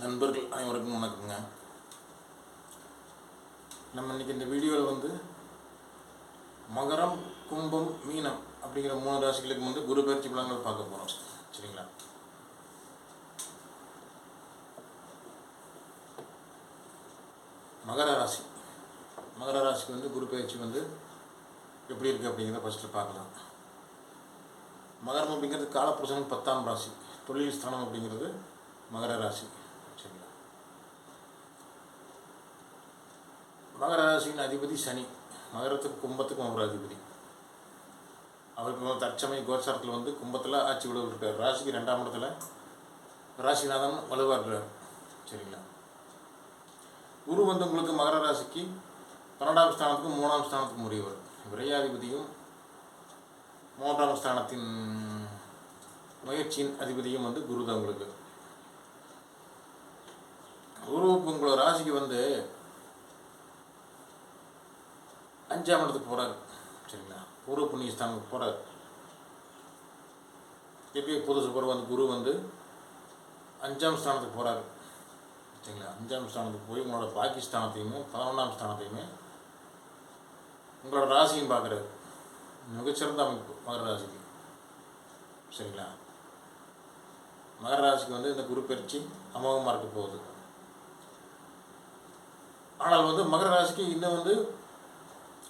நண்பர்கள் அனைவருக்கும் வணக்கங்க. நம்ம இன்றைக்கி இந்த வீடியோவில் மகரம், கும்பம், மீனம் அப்படிங்கிற 3 ராசிகளுக்கு குரு பயிற்சி பலன்கள் பார்க்க போகிறோம். சரிங்களா? மகர ராசிக்கு குரு பயிற்சி எப்படி இருக்குது அப்படிங்கிறத ஃபஸ்ட்டு பார்க்கலாம். மகரம் அப்படிங்கிறது காலப்புருஷன் 10ஆம் ராசி, தொழில் ஸ்தானம் அப்படிங்கிறது மகர ராசி. சரிங்களா? மகர ராசியின் அதிபதி சனி, மகரத்துக்கு கும்பத்துக்கும் ஒரு அதிபதி. அவருக்கு தற்சமய கோச்சாரத்தில் கும்பத்தில் ஆட்சி விடுவிருக்கார். ராசிக்கு 2ஆம் இடத்துல ராசிநாதன் வலுவாக இருக்கிறார். சரிங்களா? குரு உங்களுக்கு மகர ராசிக்கு 12ஆம் ஸ்தானத்துக்கும் 3ஆம் ஸ்தானத்துக்கும் உரியவர். விரையாதிபதியும் 3ஆம் ஸ்தானத்தின் முயற்சியின் அதிபதியும் குரு தான். உங்களுக்கு குருவுக்கு உங்களோட ராசிக்கு 5ஆம் இடத்துக்கு போகிறார். சரிங்களா? பூர்வ புண்ணிய ஸ்தானத்துக்கு போகிறார். எப்படி புதுசு போகிற குரு 5ஆம் ஸ்தானத்துக்கு போகிறாரு. சரிங்களா? 5ஆம் ஸ்தானத்துக்கு போய் உங்களோட பாக்கி ஸ்தானத்தையுமே 11ஆம் ஸ்தானத்தையுமே உங்களோட ராசியும் பார்க்குறாரு. மிகச்சிறந்த அமைப்பு மகர ராசிக்கு. சரிங்களா? மகர ராசிக்கு இந்த குரு பயிற்சி அமோகமாக இருக்க போகுது. ஆனால் மகர ராசிக்கு இன்னும்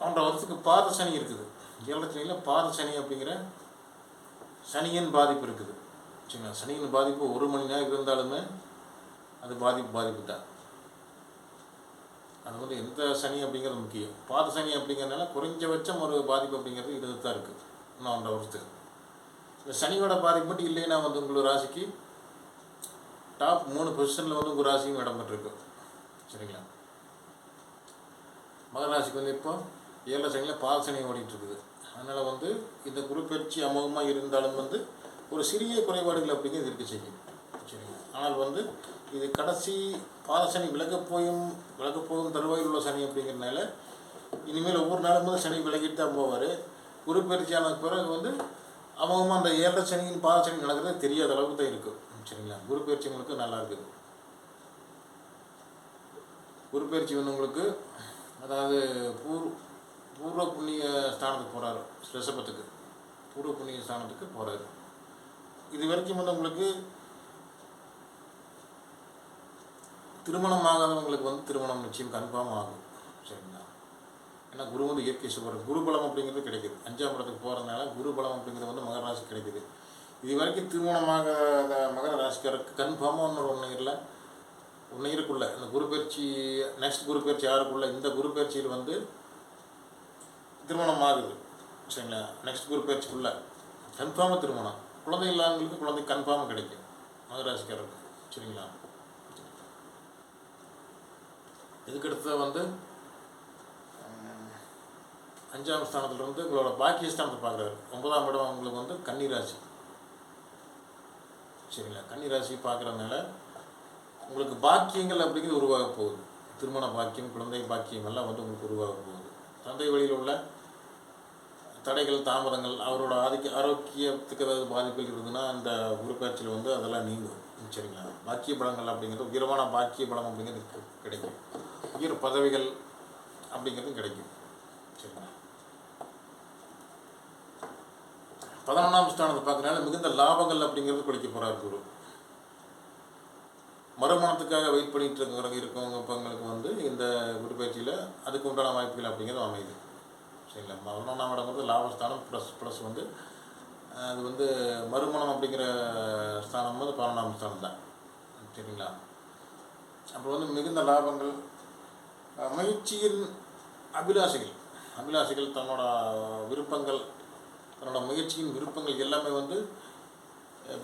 1.5 வருஷத்துக்கு பாத சனி இருக்குது. 7 சனியில் பாத சனி அப்படிங்கிற சனியின் பாதிப்பு இருக்குது. சரிங்களா? சனியின் பாதிப்பு 1 மணி நேரம் இருந்தாலுமே அது பாதிப்பு தான். அது எந்த சனி அப்படிங்கிறது முக்கியம். பாத சனி அப்படிங்கிறதுனால குறைஞ்சபட்சம் ஒரு பாதிப்பு அப்படிங்கிறது இது தான் இருக்குது. இன்னும் 1.5 வருஷத்துக்கு இந்த சனியோட பாதிப்பு மட்டும் இல்லைன்னா உங்களோட ராசிக்கு டாப் 3 பொசிஷனில் உங்கள் ராசியும் இடம் பெற்றிருக்கு. சரிங்களா? மகர ராசிக்கு இப்போ 7 சனியில் பாத சனி ஓடிட்டுருக்குது. அதனால் இந்த குரு பயிற்சி அமோகமாக இருந்தாலும் ஒரு சிறிய குறைபாடுகள் அப்படிங்கிறது இருக்க செய்யும். சரிங்களா? ஆனால் இது கடைசி பாத சனி விலகப் போகும் தருவாயில் உள்ள சனி அப்படிங்கிறதுனால இனிமேல் ஒவ்வொரு நாளும் சனி விலகிட்டு தான் போவார். குரு பயிற்சியான பிறகு அமோகமாக அந்த 7 சனியின் பாத சனி நடக்கிறது தெரியாத அளவுக்கு தான் இருக்கும். சரிங்களா? குரு பயிற்சி உங்களுக்கு நல்லா இருக்குது. குரு பயிற்சி உங்களுக்கு அதாவது பூர்வ புண்ணிய ஸ்தானத்துக்கு போகிறாரு. ரிஷபத்துக்கு பூர்வ புண்ணிய ஸ்தானத்துக்கு போகிறாரு. இது வரைக்கும் உங்களுக்கு திருமணம் ஆகாதவங்களுக்கு திருமணம் நிச்சயம் கன்ஃபார்ம் ஆகும். சரிங்களா? ஏன்னா குரு இயற்கை சுபர், குருபலம் அப்படிங்கிறது கிடைக்குது. 5ஆம் இடத்துக்கு போகிறதுனால குருபலம் அப்படிங்கிறது மகர ராசி கிடைக்குது. இது வரைக்கும் திருமணமாகாத மகர ராசிக்காரருக்கு கன்ஃபார்மாக 1 இயருக்குள்ளே இந்த குரு பயிற்சி நெக்ஸ்ட் குரு பயிற்சி 6க்குள்ளே இந்த குரு பயிற்சியில் திருமணம் ஆகுது. சரிங்களா? நெக்ஸ்ட் குரு பயிற்சிக்குள்ளே கன்ஃபார்மாக திருமணம். குழந்தை இல்லாதவங்களுக்கு குழந்தை கன்ஃபார்மாக கிடைக்கும் மகர ராசிக்காரருக்கு. சரிங்களா? இதுக்கடுத்து 5ஆம் ஸ்தானத்துலேருந்து உங்களோட பாக்கிய ஸ்தானத்தை பார்க்குறாரு. 9ஆம் இடம் உங்களுக்கு கன்னி ராசி. சரிங்களா? கன்னி ராசி பார்க்குறதுனால உங்களுக்கு பாக்கியங்கள் அப்படிங்கிறது உருவாக போகுது. திருமண பாக்கியம், குழந்தை பாக்கியம் எல்லாம் உங்களுக்கு உருவாக போகுது. தந்தை வழியில் உள்ள தடைகள், தாமதங்கள், அவரோட ஆரோக்கியத்துக்கு ஏதாவது பாதிப்புகள் இருக்குதுன்னா அந்த குரு பயிற்சியில் அதெல்லாம் நீங்கும். சரிங்களா? பாக்கிய பலங்கள் அப்படிங்கிறது உயர்வான பாக்கிய பலம் அப்படிங்கிறது கிடைக்கும். உயர் பதவிகள் அப்படிங்கிறதும் கிடைக்கும். சரிங்களா? 11ஆம் ஸ்தானத்தை பார்க்கறதுனால மிகுந்த லாபங்கள் அப்படிங்கிறது கொடுக்க போகிறார் குரு. மறுமணத்துக்காக வெயிட் பண்ணிட்டு இருக்கவங்களுக்கு இந்த குரு பயிற்சியில் அதுக்கு உண்டான வாய்ப்புகள் அப்படிங்கிறது அமையுது. சரிங்களா? 11ஆம் இடங்கிறது லாபஸ்தானம் ப்ளஸ் அது மறுமணம் அப்படிங்கிற ஸ்தானம் 11ஆம் ஸ்தானம் தான். சரிங்களா? அப்புறம் மிகுந்த லாபங்கள், முயற்சியின் அபிலாஷைகள் தன்னோட விருப்பங்கள், தன்னோட முயற்சியின் விருப்பங்கள் எல்லாமே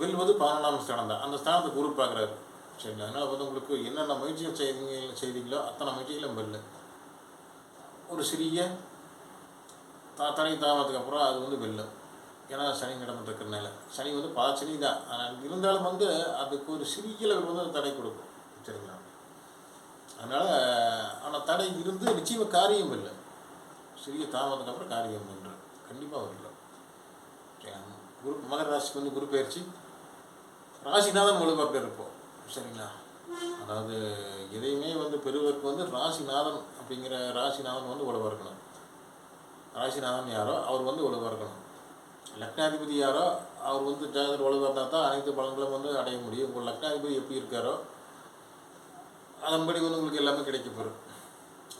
வெல்வது 11ஆம் ஸ்தானம் தான். அந்த ஸ்தானத்தை குரு பார்க்குறாரு. சரிங்களா? அதனால் உங்களுக்கு என்னென்ன முயற்சிகள் செய்தீங்களோ அத்தனை முயற்சிகளும் வெல்ல. ஒரு சிறிய தடை தாமதத்துக்கு அப்புறம் அது வெல்லும். ஏன்னா சனி நடந்துட்டுருக்கிறதுனால சனி பாதசனி தான். ஆனால் இருந்தாலும் அதுக்கு ஒரு சிறிய லெவல் தடை கொடுக்கும். சரிங்களா? அதனால் ஆனால் தடை இருந்து நிச்சயமாக காரியம் இல்லை. சிறிய தாமதத்துக்கு அப்புறம் காரியம் இல்லை, கண்டிப்பாக இல்லை. மகர ராசிக்கு குரு பயிற்சி ராசிநாதன் வலுவாக இருப்போம். சரிங்களா? அதாவது எதையுமே வந்து பெறுவதற்கு வந்து ராசிநாதன் அப்படிங்கிற ராசிநாதன் வந்து வலுவாக இருக்கணும். ராசிநாதன் யாரோ அவர் வந்து வலுவாக இருக்கணும். லக்னாதிபதி யாரோ அவர் வந்து ஜாதகர் வலுவாக இருந்தால் தான் அனைத்து பலன்களும் வந்து அடைய முடியும். உங்கள் லக்னாதிபதி எப்படி இருக்காரோ அதன்படி வந்து உங்களுக்கு எல்லாமே கிடைக்கப்பெறும்.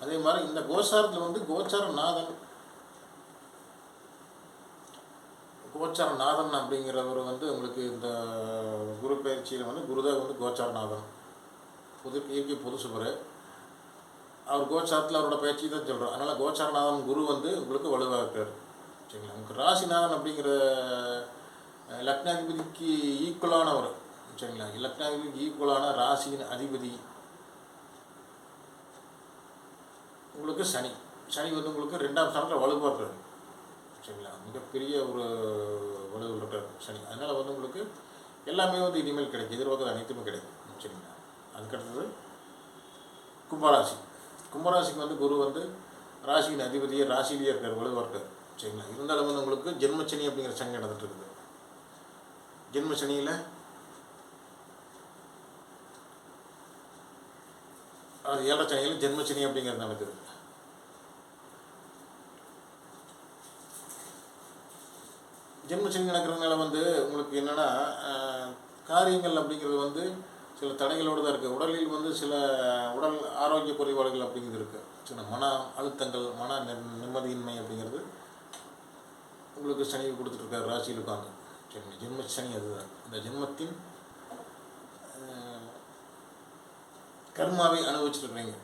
அதே மாதிரி இந்த கோச்சாரத்தில் வந்து கோச்சாரநாதன் அப்படிங்கிறவர் வந்து உங்களுக்கு இந்த குரு பயிற்சியில் வந்து குருதான் வந்து கோச்சாரநாதன். இயற்கை பொது சுபர். அவர் கோச்சாரத்தில் அவரோட பயிற்சி தான் சொல்கிறோம். அதனால் கோச்சாரநாதன் குரு வந்து உங்களுக்கு வலுவாக இருக்கார். சரிங்களா? உங்களுக்கு ராசிநாதன் அப்படிங்கிற லக்னாதிபதிக்கு ஈக்குவலானவர். சரிங்களா? லக்னாதிபதிக்கு ஈக்குவலான ராசியின் அதிபதி உங்களுக்கு சனி வந்து உங்களுக்கு 2ஆம் ஸ்தானத்தில் வலுவாக இருக்கார். சரிங்களா? மிகப்பெரிய ஒரு வலுவில் இருக்கார் சனி. அதனால் வந்து உங்களுக்கு எல்லாமே வந்து இனிமேல் கிடைக்கும். எதிர்பார்க்குறது அனைத்துமே கிடைக்கும். சரிங்களா? அதுக்கடுத்தது கும்பராசிக்கு வந்து குரு வந்து ராசியின் அதிபதியை ராசியிலேயே இருக்கார், வலுவாக இருக்கார். சரிங்களா? இருந்தாலும் வந்து உங்களுக்கு ஜென்மச்சனி அப்படிங்கிற சனி நடந்துட்டு இருக்குது. ஜென்மச்சனியில் அது 7 சனியில் ஜென்மச்சனி அப்படிங்கிறது நடக்குது. ஜென்மச்சனி நடக்கிறதுனால வந்து உங்களுக்கு என்னென்னா காரியங்கள் அப்படிங்கிறது வந்து சில தடைகளோடு தான் இருக்குது. உடலில் வந்து சில உடல் ஆரோக்கிய குறைபாடுகள் அப்படிங்கிறது இருக்குது. சில மன அழுத்தங்கள், மன நிம்மதியின்மை அப்படிங்கிறது உங்களுக்கு சனி கொடுத்துட்ருக்காரு ராசியில் உட்காந்து. சரி, ஜென்ம சனி அதுதான். இந்த ஜென்மத்தின் கர்மாவை அனுபவிச்சுருக்கிறீங்க.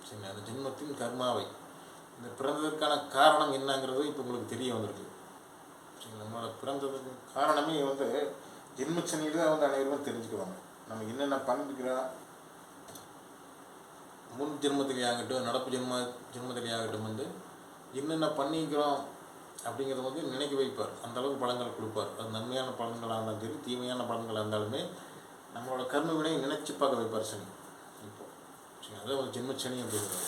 சரி, அந்த ஜென்மத்தின் கர்மாவை, இந்த பிறந்ததற்கான காரணம் என்னங்கிறது இப்போ உங்களுக்கு தெரிய வந்திருக்கு. சரி, நம்மளோட பிறந்ததுக்கு காரணமே வந்து ஜென்மச்சனியில் தான் வந்து அனைவருமே தெரிஞ்சுக்குவாங்க. நம்ம என்னென்ன பண்ணிருக்கிறோம், முன் ஜென்மத்திலேயாகட்டும் நடப்பு ஜென்மத்திலேயாகட்டும் வந்து என்னென்ன பண்ணிக்கிறோம் அப்படிங்கிறத வந்து நினைக்க வைப்பார். அந்தளவுக்கு பலன்கள் கொடுப்பார். அது நன்மையான பலன்களாக இருந்தாலும் சரி, தீமையான பலன்களாக இருந்தாலுமே நம்மளோட கர்ம வினையை நினைச்சு பார்க்க வைப்பார் சனி. இப்போது சரி, அதான் ஒரு ஜென்மச்சனி அப்படிங்கிறது.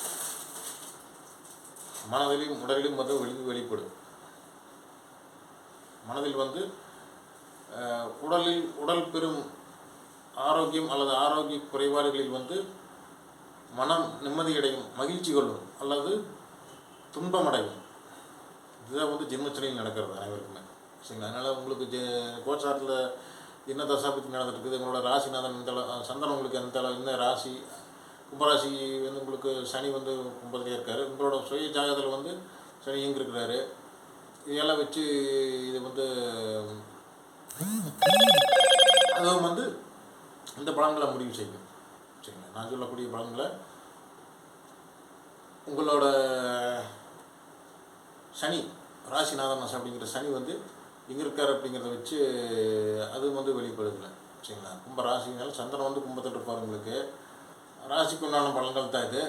மனதிலும் உடலிலும் வந்து வெளிப்படும். மனதில் வந்து உடல் பெறும் ஆரோக்கியம் அல்லது ஆரோக்கிய குறைபாடுகளில் வந்து மனம் நிம்மதியடையும், மகிழ்ச்சி கொள்ளும் அல்லது துன்பமடையும். இதுதான் வந்து ஜென்மச்சனியில் நடக்கிறது அனைவருக்குமே. சரிங்களா? அதனால் உங்களுக்கு கோச்சாரத்தில் என்ன தசாபத்தி நடந்துட்டுருக்குது, உங்களோட ராசிநாதன் இந்த சந்திரன் உங்களுக்கு இந்த ராசி கும்பராசி வந்து உங்களுக்கு சனி வந்து கும்பத்திலே இருக்கார். உங்களோட சுய ஜாதகத்தில் வந்து சனி எங்கே இருக்கிறாரு, இதெல்லாம் வச்சு இது வந்து அதுவும் வந்து இந்த பலன்களை முடிவு செய்யும். சரிங்களா? நான் சொல்லக்கூடிய பலன்களை உங்களோட சனி ராசிநாதன் அப்படிங்கிற சனி வந்து எங்கே இருக்கார் அப்படிங்கிறத வச்சு அது வந்து வெளிப்படுதில்லை. சரிங்களா? கும்ப ராசினால சந்திரன் வந்து கும்பத்தில் இருப்பார். உங்களுக்கு ராசிக்கு உண்டான பலன்கள் தான் இது.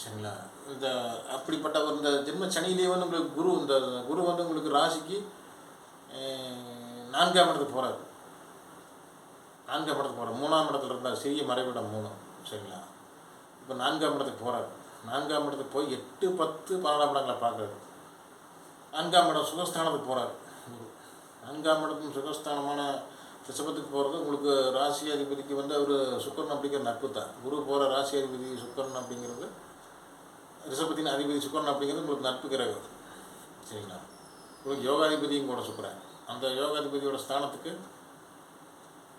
சரிங்களா? இந்த அப்படிப்பட்ட ஒரு இந்த ஜென்ம சனியிலே வந்து உங்களுக்கு குரு வந்து உங்களுக்கு ராசிக்கு 4ஆம் இடத்துக்கு போகிறார். 4ஆம் இடத்துக்கு போகிறார். 3ஆம் இடத்துல இருந்தால் சிறிய மறைவிடம் 3. சரிங்களா? இப்போ 4ஆம் இடத்துக்கு போகிறார். 4ஆம் இடத்துக்கு போய் 8, 10, 12ஆம் இடங்களை பார்க்குறாரு. 4ஆம் இடம் சுகஸ்தானத்துக்கு போகிறார். 4ஆம் இடத்தும் சுகஸ்தானமான ரிஷபத்துக்கு போகிறது உங்களுக்கு ராசி அதிபதிக்கு வந்து அவர் சுக்கரன் அப்படிங்கிற நட்பு தான். குரு போகிற ராசி அதிபதி சுக்கரன் அப்படிங்கிறது, ரிஷபத்தின் அதிபதி சுக்கரன் அப்படிங்கிறது உங்களுக்கு நட்பு கிரகம். சரிங்களா? உங்களுக்கு யோகாதிபதியும் கூட சுக்கரன். அந்த யோகாதிபதியோட ஸ்தானத்துக்கு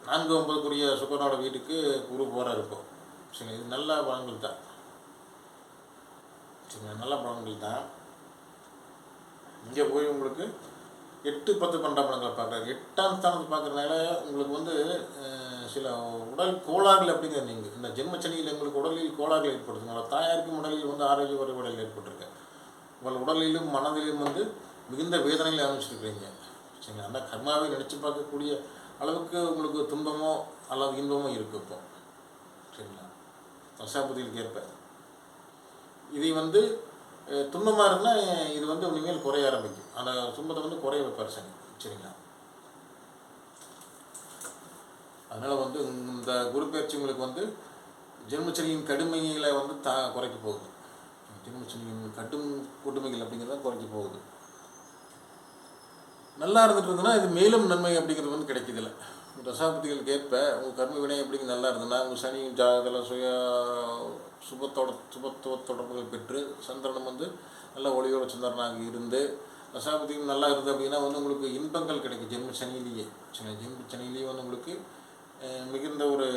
4, 9க்குரிய சுக்கரனோட வீட்டுக்கு குரு போகிறார் இப்போ. சரிங்களா? இது நல்ல பலன்கள் தான். சரிங்களா? நல்ல பலன்கள் தான். இங்கே போய் உங்களுக்கு 8, 10, 12ஆம் இடங்களை பார்க்குறாரு. 8ஆம் ஸ்தானத்தை பார்க்குறதுனால உங்களுக்கு வந்து சில உடல் கோளாறுகள் அப்படிங்கிறது நீங்கள் இந்த ஜென்மச்சனியில் உங்களுக்கு உடலில் கோளாறுகள் ஏற்படுது. உங்களோட தாயாருக்கும் உடலில் வந்து ஆரோக்கிய குறைபாடுகள் ஏற்பட்டிருக்கு. உங்கள் உடலிலும் மனதிலும் வந்து மிகுந்த வேதனைகளை அனுபவிச்சுருக்கிறீங்க. சரிங்களா? அந்த கர்மாவை நினச்சி பார்க்கக்கூடிய அளவுக்கு உங்களுக்கு துன்பமோ அல்லது இன்பமோ இருக்குது இப்போ. சரிங்களா? தசாபதிகளுக்கு ஏற்ப இதை வந்து துன்பமாக இருந்தால் இது வந்து இனிமேல் குறைய ஆரம்பிக்கும். அந்த துன்பத்தை வந்து குறைய வைப்பார் சனி. சரிங்களா? அதனால் வந்து இந்த குரு பயிற்சி உங்களுக்கு வந்து ஜென்மச்சனியின் கடுமைகளை வந்து குறைக்க போகுது. ஜென்மச்சனியின் கடும் கொடுமைகள் அப்படிங்கிறத குறைக்க போகுது. நல்லா இருந்துட்டு இருந்ததுன்னா இது மேலும் நன்மை அப்படிங்கிறது வந்து கிடைக்கிதில்லை. தசாபதிகளுக்கு ஏற்ப உங்கள் கர்ம வினை எப்படிங்க நல்லா இருந்ததுன்னா உங்கள் சனி ஜாதகத்தில் சுபத்துவ தொடர்புகள் பெற்று சந்திரனும் வந்து நல்ல ஒளியோட சந்திரனாக இருந்து தசாபதிகள் நல்லா இருந்து அப்படின்னா வந்து உங்களுக்கு இன்பங்கள் கிடைக்கும். ஜென்ம சனியிலேயே வந்து உங்களுக்கு மிகுந்த ஒரு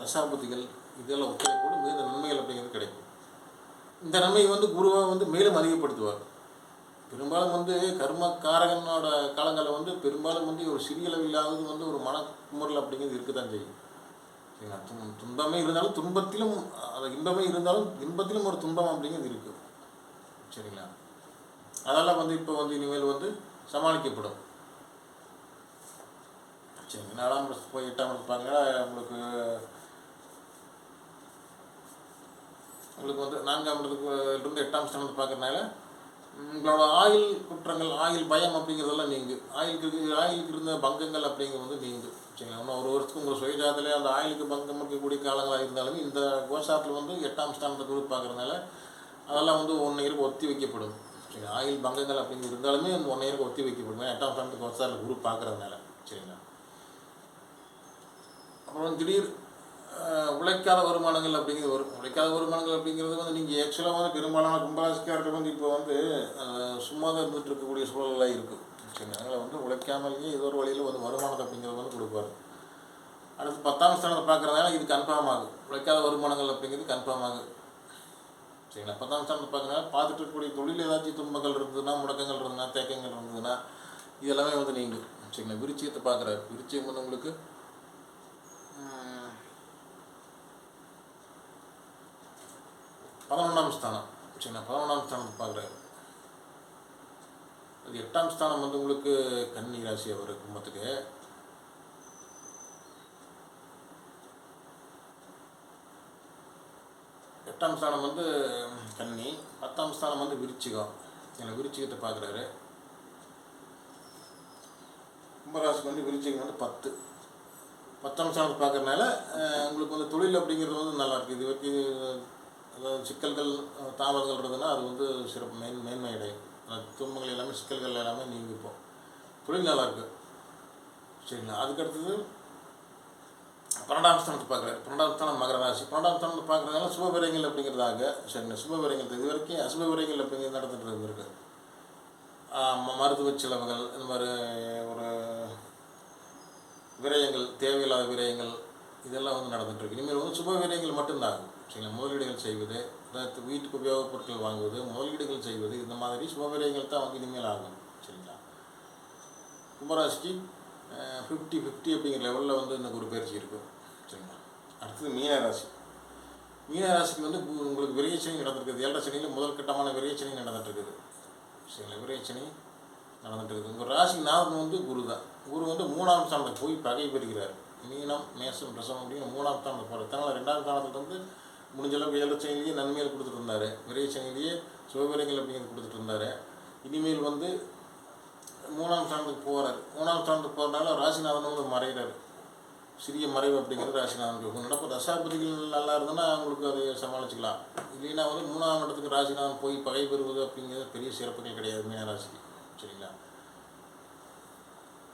தசாபதிகள் இதெல்லாம் ஒத்துழைப்போடு மிகுந்த நன்மைகள் அப்படிங்கிறது கிடைக்கும். இந்த நன்மை வந்து குருவை வந்து மேலும் அதிகப்படுத்துவார். பெரும்பாலும் வந்து கர்மக்காரகனோட காலங்களில் வந்து பெரும்பாலும் வந்து ஒரு சிறிய அளவில்லாதது வந்து ஒரு மனக்குமுறல் அப்படிங்கிறது இருக்க தான் செய்யும். சரிங்களா? துன்பமே இருந்தாலும் துன்பத்திலும் அது இன்பமே இருந்தாலும் இன்பத்திலும் ஒரு துன்பம் அப்படிங்கிறது இருக்குது. சரிங்களா? அதெல்லாம் வந்து இப்போ வந்து இனிமேல் வந்து சமாளிக்கப்படும். சரிங்க. 4ஆம் இடத்துக்கு போய் 8ஆம் இடத்துக்கு பாருங்கன்னா உங்களுக்கு வந்து 4ஆம் இடத்துக்கு இருந்து 8ஆம் ஸ்தானத்தை பார்க்கறதுனால உங்களோட ஆயுள் குற்றங்கள் ஆயுள் பயம் அப்படிங்கிறதெல்லாம் நீங்கு. ஆயுளுக்கு இருந்த பங்கங்கள் அப்படிங்கிறது வந்து நீங்கு. சரிங்களா? இன்னும் ஒரு வருஷத்துக்கு உங்கள் சுயஜாதத்திலே அந்த ஆயுளுக்கு பங்கம் இருக்கக்கூடிய காலங்களாக இருந்தாலுமே இந்த கோசாரத்தில் வந்து 8ஆம் ஸ்தானத்தை குரு பார்க்குறதுனால அதெல்லாம் வந்து 1 இயருக்கு ஒத்தி வைக்கப்படும். சரி, ஆயுள் பங்கங்கள் அப்படிங்கிறது இருந்தாலுமே அந்த 1 இயருக்கு ஒத்தி வைக்கப்படும் 8ஆம் ஸ்தானத்துக்கு கோசாரத்தில் குரு பார்க்குறதுனால. சரிங்களா? அப்புறம் திடீர் உழைக்காத வருமானங்கள் அப்படிங்கிறது வரும். உழைக்காத வருமானங்கள் அப்படிங்கிறது வந்து நீங்கள் ஆக்சுவலாக வந்து பெரும்பாலான கும்பராசிக்காரர்கள் வந்து இப்போ வந்து சும்மா தான் இருந்துகிட்டு இருக்கக்கூடிய சூழலாக இருக்குது. சரிங்களா? அதனால் வந்து உழைக்காமலேயே ஏதோ ஒரு வழியில் வந்து வருமானத்தை அப்படிங்கிறது வந்து கொடுப்பாரு. அடுத்து 10ஆம் ஸ்தானத்தை பார்க்குறதுனால இது கன்ஃபார்ம் ஆகும். உழைக்காத வருமானங்கள் அப்படிங்கிறது கன்ஃபார்ம் ஆகும். சரிங்களா? 10ஆம் ஸ்தானத்தை பார்க்குறதுனால பார்த்துட்டு இருக்கக்கூடிய தொழில் ஏதாச்சும் துன்பங்கள் இருந்ததுன்னா முடக்கங்கள் இருந்ததுன்னா தேக்கங்கள் இருந்ததுன்னா இதெல்லாமே வந்து நீங்கள். சரிங்களா? விருச்சியத்தை பார்க்குறாரு. விருச்சியம் வந்து உங்களுக்கு 11ஆம் ஸ்தானம். சரிங்களா? 11ஆம் ஸ்தானத்தை பார்க்குறாரு. அது 8ஆம் ஸ்தானம் வந்து உங்களுக்கு கன்னி ராசி அவர் கும்பத்துக்கு. 8ஆம் ஸ்தானம் வந்து கன்னி, 10ஆம் ஸ்தானம் வந்து விருச்சிகம். விருச்சிகத்தை பார்க்குறாரு. கும்பராசிக்கு வந்து விருச்சிகம் வந்து 10ஆம் ஸ்தானத்தை பார்க்குறதுனால உங்களுக்கு வந்து தொழில் அப்படிங்கிறது வந்து நல்லாயிருக்கு. இது வரைக்கும் அதாவது சிக்கல்கள் தாமதங்கள் இருந்ததுன்னா அது வந்து சிறப்பு மேன்மை அடையும். துன்பங்கள் எல்லாமே சிக்கல்கள் எல்லாமே நீங்கிப்போம். தொழில் நல்லாயிருக்கு. சரிங்களா? அதுக்கடுத்தது 12ஆம் ஸ்தானத்தை பார்க்குறாரு. 12ஆம் ஸ்தானம் மகர ராசி. 12ஆம் ஸ்தானத்தை பார்க்குறதுனால சுபவிரயங்கள் அப்படிங்கிறதாக. சரிங்களா? சுபவிரயங்கள் இது வரைக்கும் அசுபவிரயங்கள் அப்படிங்கிறது நடந்துட்டு இருந்திருக்கு. மருத்துவ செலவுகள் இந்த மாதிரி ஒரு விரயங்கள் தேவையில்லாத விரயங்கள் இதெல்லாம் வந்து நடந்துகிட்ருக்கு. இனிமேல் வந்து சுப விரயங்கள் மட்டும்தான் ஆகும். சரிங்களா? முதலீடுகள் செய்வது, அதாவது வீட்டுக்கு உபயோகப் பொருட்கள் வாங்குவது, முதலீடுகள் செய்வது இந்த மாதிரி சுப விரயங்கள் தான் வந்து இனிமேல் ஆகும். சரிங்களா? கும்பராசிக்கு 50-50 அப்படிங்கிற லெவலில் வந்து இந்த குரு பயிற்சி இருக்கும். சரிங்களா? அடுத்தது மீனராசி. மீனராசிக்கு வந்து உங்களுக்கு விரையச்சனி நடந்துருக்குது. 7 சனியில் முதல் கட்டமான விரையச்சனி நடந்துகிட்ருக்குது. சரிங்களா? விரையச்சனி நடந்துகிட்ருக்குது. உங்கள் ராசி நாதன் வந்து குரு தான். குரு வந்து 3ஆம் ஸ்தானத்தை போய் பகை பெறுகிறார். மீனம் மேசம் ரசம் அப்படின்னு 3ஆம் ஸ்தானத்தை போகிறார். அதனால் 2ஆம் ஸ்தானத்தில் வந்து முடிஞ்ச அளவுக்கு 7 சனிலேயே நன்மையில் கொடுத்துட்டு இருந்தார். விரையச்சனிலேயே சுபவிரயங்கள் அப்படிங்கிறது கொடுத்துட்டு இருந்தார். இனிமேல் வந்து 3ஆம் ஸ்தானத்துக்கு போகிறார். 3ஆம் ஸ்தானத்துக்கு போகிறதுனால ராசிநாதன் வந்து மறைகிறார். சிறிய மறைவு அப்படிங்கிறது ராசிநாதனுக்கு நடக்கும். தசாபதிகள் நல்லா இருந்ததுன்னா அவங்களுக்கு அதை சமாளிச்சுக்கலாம். இல்லைன்னா வந்து 3ஆம் இடத்துக்கு ராசிநாதன் போய் பகை பெறுவது அப்படிங்கிறது பெரிய சிறப்புகள் கிடையாது மீனராசிக்கு. சரிங்களா?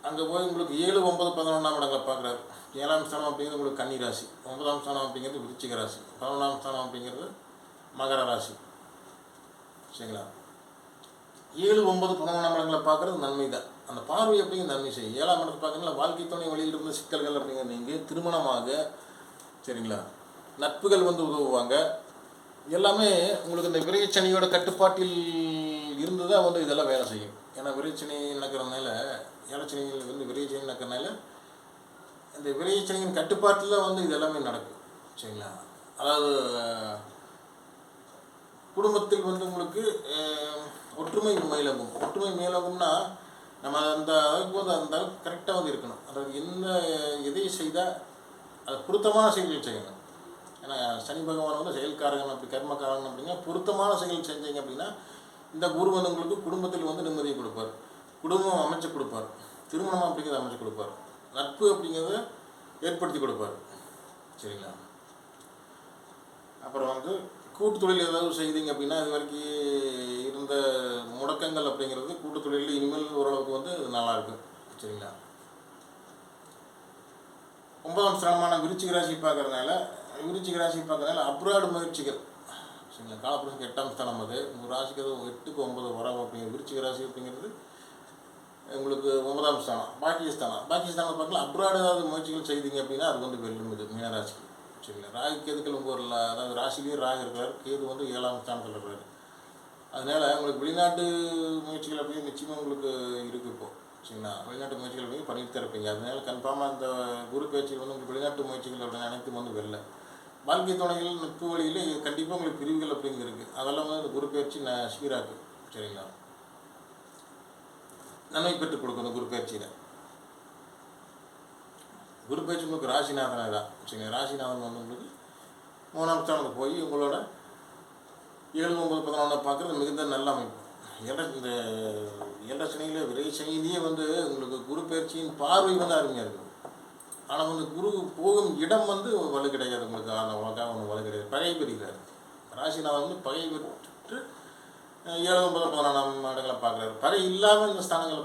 அங்கே போய் உங்களுக்கு 7, 9, 11ஆம் இடங்களை பார்க்குறாரு. 7ஆம் ஸ்தானம் அப்படிங்கிறது உங்களுக்கு கன்னி ராசி, 9ஆம் ஸ்தானம் அப்படிங்கிறது விருச்சிக ராசி, 11ஆம் ஸ்தானம் அப்படிங்கிறது மகர ராசி. சரிங்களா? 7, 9, 11ஆம் இடங்களை பார்க்குறது நன்மை தான். அந்த பார்வை அப்படிங்கிறது நன்மை செய்யும். 7ஆம் இடத்தை பார்க்குறதுல வாழ்க்கை துணை வழியில் இருந்த சிக்கல்கள் அப்படிங்கிறது நீங்கள் திருமணமாக. சரிங்களா? நட்புகள் வந்து உதவுவாங்க. எல்லாமே உங்களுக்கு இந்த விரைச்சனியோட கட்டுப்பாட்டில் இருந்து தான் வந்து இதெல்லாம் வேலை செய்யும். ஏன்னா விரைச்சனி நடக்கிறதுனால 7 சனிகள் வந்து விரைச்சனி நடக்கிறதுனால இந்த விரைச்சனியின் கட்டுப்பாட்டில் வந்து இது எல்லாமே நடக்கும். சரிங்களா? அதாவது குடும்பத்தில் வந்து உங்களுக்கு ஒற்றுமை மேலோங்கும். ஒற்றுமை மேலோங்கும்னா நம்ம அந்த அளவுக்கு வந்து அந்த அளவுக்கு கரெக்டாக வந்து இருக்கணும். அதாவது எதை செய்தால் அது பொருத்தமான செயல்கள் செய்யணும். ஏன்னா சனி பகவான் வந்து செயல்காரகன் அப்படி கர்மக்காரகன் அப்படின்னா பொருத்தமான செயல் செஞ்சீங்க அப்படின்னா இந்த குரு வந்து உங்களுக்கு குடும்பத்தில் வந்து நிம்மதியை கொடுப்பார். குடும்பம் அமைச்சு கொடுப்பார். திருமணம் அப்படிங்கிறத அமைச்சு கொடுப்பார். நட்பு அப்படிங்கிறத ஏற்படுத்தி கொடுப்பார். சரிங்களா? அப்புறம் வந்து கூட்டு தொழில் ஏதாவது செய்தீங்க அப்படின்னா இது வரைக்கும் இருந்த முடக்கங்கள் அப்படிங்கிறது கூட்டு தொழிலில் இனிமேல் ஓரளவுக்கு வந்து நல்லாயிருக்கு. சரிங்களா? 9ஆம் ஸ்தானமான விருச்சிக ராசி பார்க்கறதுனால அப்ராடு முயற்சிகள் சரிங்களா. காலப்புரட்சிக்கு 8ஆம் ஸ்தானம் அது உங்கள் ராசிக்கு அது 8க்கு 9 வரம் அப்படிங்கிற விருச்சிக ராசி அப்படிங்கிறது உங்களுக்கு 9ஆம் ஸ்தானம். பாக்கியஸ்தானம் பார்க்கலாம். அப்ராடு ஏதாவது முயற்சிகள் செய்தீங்க அப்படின்னா அது வந்து வெல்லும் இது மீனராசிக்கு சரிங்களா. ராகு கேதுக்கள் உங்கள் அதாவது ராசிலேயே ராகு இருக்கிறார், கேது வந்து 7ஆம் ஸ்தானத்தில் இருக்கிறார். அதனால் உங்களுக்கு வெளிநாட்டு முயற்சிகள் அப்படின்னு நிச்சயமாக உங்களுக்கு இருக்குது இப்போது சரிங்களா. வெளிநாட்டு முயற்சிகள் அப்படின்னு பண்ணிட்டு தான் இருப்பீங்க. அதனால கன்ஃபார்மாக அந்த குரு பயிற்சிகள் வந்து உங்களுக்கு வெளிநாட்டு முயற்சிகள் அப்படின்னு அனைத்தும் வந்து வெளில வாழ்க்கை துணைகள் நட்பு வழியில் கண்டிப்பாக உங்களுக்கு பிரிவுகள் அப்படிங்க இருக்குது. அதெல்லாம் வந்து அந்த குரு பயிற்சி சீராக்கு சரிங்களா. நன்மை பெற்றுக் கொடுக்கும் அந்த குரு பயிற்சியில். குரு பயிற்சி உங்களுக்கு ராசிநாதனை தான் சரிங்களா. ராசிநாதன் வந்து உங்களுக்கு 3ஆம் ஸ்தானத்துக்கு போய் உங்களோட 7, 9, 11 பார்க்குறது மிகுந்த நல்ல அமைப்பு. இந்த 7 சனியில் விரை சனியிலேயே வந்து உங்களுக்கு குரு பயிற்சியின் பார்வை வந்து அருமையாக இருக்குது. ஆனால் வந்து குரு போகும் இடம் வந்து வலு கிடையாது உங்களுக்கு. உனக்காக ஒன்று வலு கிடையாது. பகை பெறுகிறார். ராசிநாதன் வந்து பகை பெற்று 7, 9, 11ஆம் இடங்களை பார்க்குறாரு. பகை இல்லாமல் இந்த ஸ்தானங்களை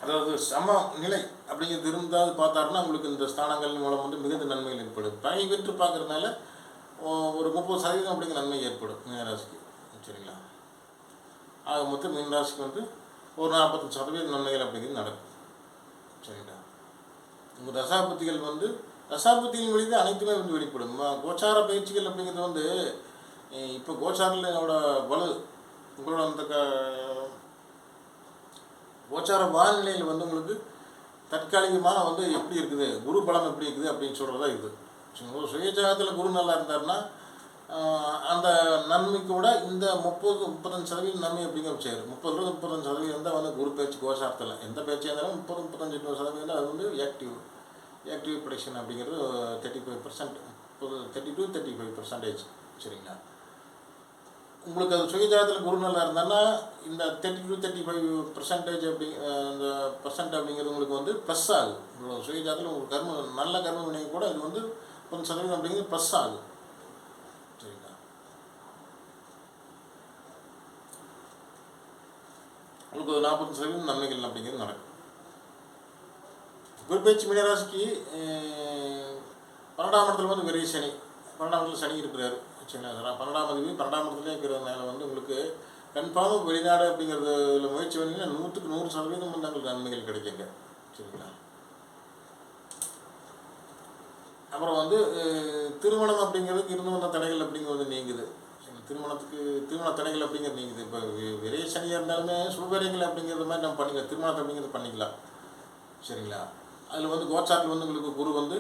அதாவது சம நிலை அப்படிங்கிறது இருந்தால் பார்த்தாருன்னா உங்களுக்கு இந்த ஸ்தானங்கள் மூலம் வந்து மிகுந்த நன்மைகள் ஏற்படும். பகை பெற்று பார்க்குறதுனால ஒரு 30% அப்படிங்கிற நன்மை ஏற்படும் மீனராசிக்கு சரிங்களா. ஆக மொத்தம் மீனராசிக்கு வந்து ஒரு 45% நன்மைகள் அப்படிங்கிறது நடக்கும் சரிங்களா. உங்கள் தசாபுத்திகள் வந்து தசாபுத்திகள் வழி தான் அனைத்துமே வந்து வெளிப்படும். கோச்சார பயிற்சிகள் அப்படிங்கிறது வந்து இப்போ கோச்சாரிலோட வலு உங்களோட அந்த கோச்சார வானிலையில் வந்து உங்களுக்கு தற்காலிகமாக வந்து எப்படி இருக்குது, குரு பலம் எப்படி இருக்குது அப்படின்னு சொல்கிறதா இது. சுயஜாதத்தில் குரு நல்லா இருந்தாருன்னா அந்த நன்மைக்கு விட இந்த 30-35% நன்மை அப்படிங்கிற செய்யுது. 30-35% தான் வந்து குரு பயிற்சி கோசாரத்தில் எந்த பயிற்சியாக இருந்தாலும் 30-35% அது வந்து ஆக்டிவ் ப்ரொடக்ஷன் அப்படிங்கிறது 35%, 32-35% சரிங்களா. உங்களுக்கு அது சுயஜாதத்தில் குரு நல்லா இருந்தாங்கன்னா இந்த 32-35% அப்படி அந்த பர்சன்ட் அப்படிங்கிறது உங்களுக்கு வந்து ப்ளஸ் ஆகுது. உங்களோட சுயஜாதத்தில் உங்களுக்கு நல்ல கர்ம வினையை கூட இது வந்து 10% அப்படிங்கிறது ப்ளஸ் ஆகுது சரிங்களா. உங்களுக்கு 40% நன்மைகள் அப்படிங்கிறது நடக்கும். குரு பயிற்சி மீனராசிக்கு 12ஆம் இடத்துல வந்து விரை சனி, 12ஆம் இடத்துல சனி இருக்கிறாரு சரிங்களா. 12ஆம் அதிபதி 12ஆம் இடத்துலேயே இருக்கிறதுனால வந்து உங்களுக்கு கன்ஃபார்மாக வெளிநாடு அப்படிங்கிறதுல முயற்சி பண்ணிங்கன்னா 100க்கு 100% வந்து உங்களுக்கு நன்மைகள் கிடைக்குங்க சரிங்களா. அப்புறம் வந்து திருமணம் அப்படிங்கிறதுக்கு இருந்து வந்த தடைகள் அப்படிங்கிறது நீங்குது. திருமண தடைகள் அப்படிங்கிறது நீங்குது. இப்போ விரை சனியாக இருந்தாலுமே சுபகாரியங்கள் அப்படிங்கிறது மாதிரி நம்ம பண்ணிக்கலாம். திருமணத்தை அப்படிங்கிறது பண்ணிக்கலாம் சரிங்களா. அதில் வந்து கோச்சாரத்தில் வந்து உங்களுக்கு குரு வந்து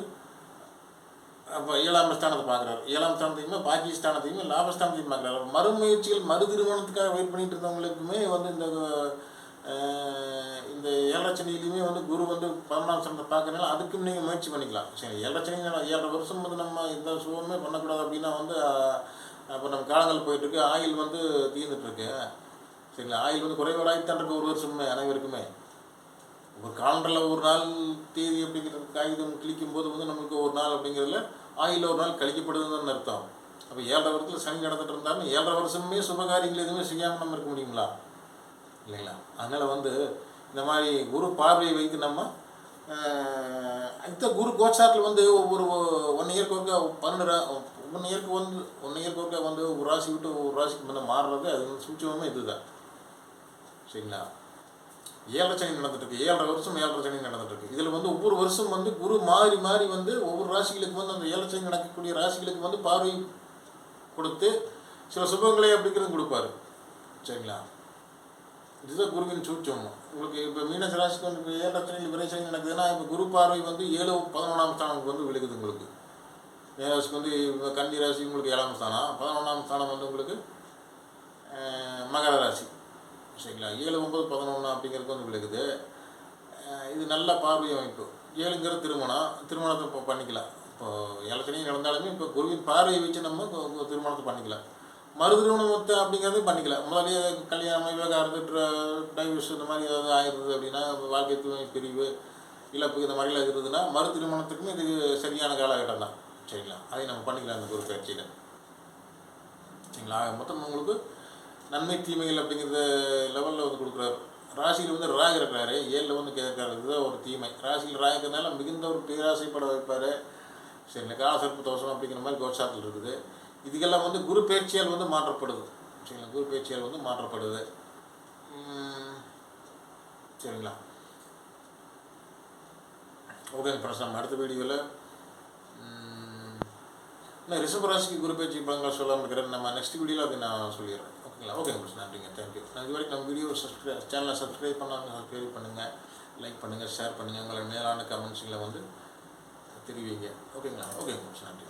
அப்போ 7ஆம் ஸ்தானத்தை பார்க்குறாரு. 7ஆம் ஸ்தானத்தையுமே பாக்கியஸ்தானத்தையுமே லாபஸ்தானத்தையும் பார்க்குறாரு. மறுமுயற்சிகள் மறு திருமணத்துக்காக வெயிட் பண்ணிட்டு இருந்தவங்களுக்குமே வந்து இந்த 7 சனியிலையுமே வந்து குரு வந்து 11ஆம் ஸ்தானத்தை பார்க்கறதுனால அதுக்கும் நீங்கள் முயற்சி பண்ணிக்கலாம் சரி. 7 சனி 7 வருஷம் வந்து நம்ம எந்த சுகமே பண்ணக்கூடாது அப்படின்னா வந்து அப்போ நம்ம காலங்கள் போயிட்டுருக்கு. ஆயில் வந்து தீர்ந்துட்டுருக்கு சரிங்களா. ஆயில் வந்து குறைபாடாகித்தான் இருக்கு ஒரு வருஷமே அனைவருக்குமே. ஒரு காலண்டரில் ஒரு நாள் தேதி அப்படிங்கிறது காகிதம் கிளிக்கும் போது வந்து நம்மளுக்கு ஒரு நாள் அப்படிங்கிறதுல ஆயில் ஒரு நாள் கழிக்கப்படுதுன்னு அர்த்தம். அப்போ 7 வருஷத்தில் சனி நடந்துட்டு இருந்தாலும் 7 வருஷமே சுபகாரியங்கள் எதுவுமே செய்யாமல் நம்ம இருக்க முடியுங்களா இல்லைங்களா. அதனால் வந்து இந்த மாதிரி குரு பார்வையை வைத்து நம்ம இந்த குரு கோச்சாரத்தில் வந்து ஒவ்வொரு 1 இயருக்கு ஒருக்கா 1 இயருக்கு ஒருக்கா வந்து ஒரு ராசி விட்டு ஒரு ராசிக்கு வந்து மாறுறது அது வந்து சூட்சமே இதுதான் சரிங்களா. 7 சனி நடந்துட்டுருக்கு. 7.5 வருஷம் 7 சனி நடந்துட்டுருக்கு. இதில் வந்து ஒவ்வொரு வருஷம் வந்து குரு மாறி மாறி வந்து ஒவ்வொரு ராசிகளுக்கு வந்து அந்த 7 சனி நடக்கக்கூடிய ராசிகளுக்கு வந்து பார்வை கொடுத்து சில சுபங்களை அப்படிங்கிறது கொடுப்பாரு சரிங்களா. இதுதான் குருவின் சூட்சம். உங்களுக்கு இப்போ மீனச ராசிக்கு வந்து இப்போ 7 சனியில் விரை சனி நடக்குதுன்னா இப்போ குரு பார்வை வந்து 7, 11ஆம் ஸ்தானத்துக்கு வந்து விழுகுது உங்களுக்கு. மீனராசிக்கு வந்து கன்னி ராசி உங்களுக்கு 7ஆம் ஸ்தானம், 11ஆம் ஸ்தானம் வந்து உங்களுக்கு மகர ராசி சரிங்களா. 7, 9, 11 அப்படிங்கிறது வந்து விழுகுது. இது நல்ல பார்வை அமைப்பு. 7ங்கிறது திருமணத்தை இப்போ பண்ணிக்கலாம். இப்போது 7 சனி நடந்தாலுமே இப்போ குருவின் பார்வையை வச்சு நம்ம திருமணத்தை பண்ணிக்கலாம். மறு திருமணத்தை அப்படிங்கிறது பண்ணிக்கலாம். முதலே கல்யாணம் விவகாரத்து டைவர்ஸ் இந்த மாதிரி ஏதாவது ஆயிடுது அப்படின்னா வாழ்க்கை துணை பிரிவு இழப்பு இந்த மாதிரிலாம் இருந்ததுன்னா மறு திருமணத்துக்குமே இது சரியான காலகட்டம் தான் சரிங்களா. அதை நம்ம பண்ணிக்கலாம் அந்த குரு பயிற்சியில் சரிங்களா. மொத்தம் உங்களுக்கு நன்மை தீமைகள் அப்படிங்கிறத லெவலில் வந்து கொடுக்குறாரு ராசியில் வந்து ராகு இருக்கிறாரு, 7ல் வந்து கேட்கறாரு. இதுதான் ஒரு தீமை. ராசியில் ராகு இருக்கிறதுனால மிகுந்த ஒரு பேராசைப்பட வைப்பார். சரிங்களா, காலசர்ப்ப தோஷம் அப்படிங்கிற மாதிரி கோச்சாரத்தில் இருக்குது. இதுக்கெல்லாம் வந்து குரு பயிற்சியால் வந்து மாற்றப்படுது. சரிங்களா, குரு பயிற்சியால் வந்து மாற்றப்படுது. சரிங்களா, ஓகேங்க ஃப்ரெண்ட்ஸ், நம்ம அடுத்த வீடியோவில் இன்னும் ரிஷபராசிக்கு குரு பயிற்சி பலன்கள் சொல்லாமல் இருக்கிறேன். நம்ம நெக்ஸ்ட் வீடியோவில் அதை நான் சொல்லிடுறேன். ஓகேங்களா, ஓகேங்க ஃப்ரெண்ட்ஸ், நன்றிங்க, தேங்க்யூ. நான் இது வரைக்கும் நம்ம வீடியோ சேனலை சப்ஸ்கிரைப் பண்ணாமல் சப்ஸ்கிரைப் பண்ணுங்கள், லைக் பண்ணுங்கள், ஷேர் பண்ணுங்கள், உங்களை மேலான கமெண்ட்ஸுங்களை வந்து தெரிவிங்க. ஓகேங்களா, ஓகேங்க ஃப்ரெண்ட்ஸ், நன்றி.